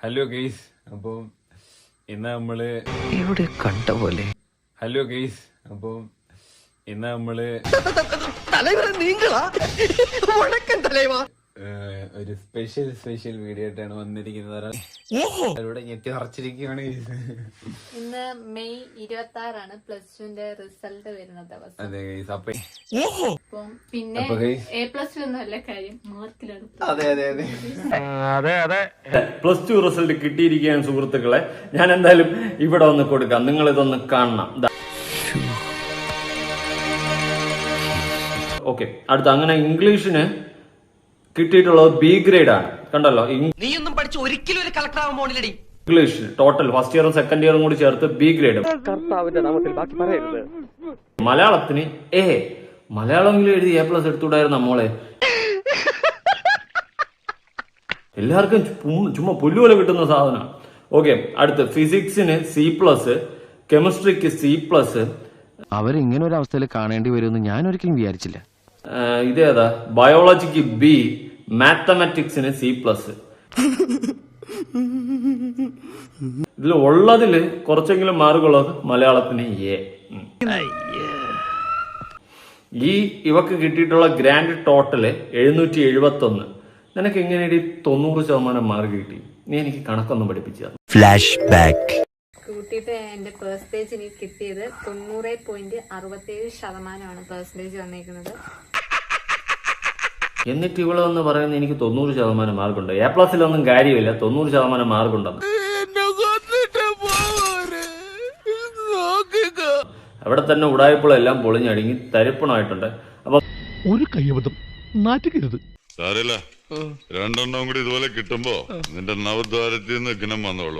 Hello guys, അപ്പം ഇന്ന് നമ്മള് എവിടെ കണ്ട പോലെ. ഹലോ ഗെയ്സ്, അപ്പം ഇന്ന് നമ്മള് ഒരു സ്പെഷ്യൽ വീഡിയോ ആയിട്ടാണ് വന്നിരിക്കുന്നത്. ഇവിടെ ഞെട്ടി ഉറച്ചിരിക്കുകയാണ്. ഇന്ന് മെയ് 26 +2 റിസൾട്ട് വരുന്ന ദിവസം. അതെ ഗെയ്സ്, അപ്പം പിന്നെ A+2 ഒന്നുമല്ല കാര്യം, മാർക്കിലാണ്. അതെ +2 റിസൾട്ട് കിട്ടിയിരിക്കുകയാണ് സുഹൃത്തുക്കളെ. ഞാൻ എന്തായാലും ഇവിടെ ഒന്ന് കൊടുക്കാം, നിങ്ങൾ ഇതൊന്ന് കാണണം. ഓക്കെ, അടുത്ത അങ്ങനെ ഇംഗ്ലീഷിന് കിട്ടിയിട്ടുള്ളത് B ഗ്രേഡ് ആണ്. കണ്ടല്ലോ, നീയൊന്നും പഠിച്ച് ഒരിക്കലും ഒരു കളക്ടർ ആവാൻ പോണില്ലടി. ഇംഗ്ലീഷ് ടോട്ടൽ ഫസ്റ്റ് ഇയറും സെക്കൻഡ് ഇയറും കൂടി ചേർത്ത് B ഗ്രേഡ്. മലയാളത്തിന് A. മലയാളമെങ്കിലും എഴുതി A+ എടുത്തുകൂടായിരുന്നു മോളെ. എല്ലാവർക്കും ചുമ്മാ പുല്ലുപോലെ കിട്ടുന്ന സാധനം. ഓക്കെ, അടുത്ത് ഫിസിക്സിന് C+, കെമിസ്ട്രിക്ക് C+. അവരിങ്ങനെ ഒരു അവസ്ഥയിൽ കാണേണ്ടി വരുമെന്ന് ഞാൻ ഒരിക്കലും വിചാരിച്ചില്ല. ഇതേതാ, ബയോളജിക്ക് B, മാത്തമാറ്റിക്സിന് C+. ഇതിൽ ഉള്ളതില് കുറച്ചെങ്കിലും മാർക്കുള്ളത് മലയാളത്തിന് A. ഇവക്ക് കിട്ടിയിട്ടുള്ള ഗ്രാൻഡ് ടോട്ടല് 771. നിനക്ക് എങ്ങനെയാണ് 90% മാർക്ക് കിട്ടി? നീ എനിക്ക് കണക്കൊന്നും പഠിപ്പിച്ചു. Flash back. കൂട്ടിയിട്ട് എന്റെ പെർസെന്റേജ് എനിക്ക് കിട്ടിയത് 90.67% പെർസെന്റേജ് വന്നേക്കുന്നത്. എന്നിട്ട് ഇവിടെ ഒന്ന് പറയുന്നത് എനിക്ക് 90% മാർക്കുണ്ട്. A+ലൊന്നും കാര്യമില്ല, 90% മാർക്കുണ്ടെന്ന്. അവിടെ തന്നെ ഉടായ്പകളെല്ലാം പൊളിഞ്ഞടുങ്ങി തരിപ്പണമായിട്ടുണ്ട്. അപ്പൊ ഒരു കയ്യബദ്ധം നാറ്റുകരുത്. സാരല്ല, രണ്ടെണ്ണം കൂടി ഇതുപോലെ കിട്ടുമ്പോ നിന്റെ നവദ്വാരത്തിൽ നിന്ന് ഗുണം വന്നോളൂ.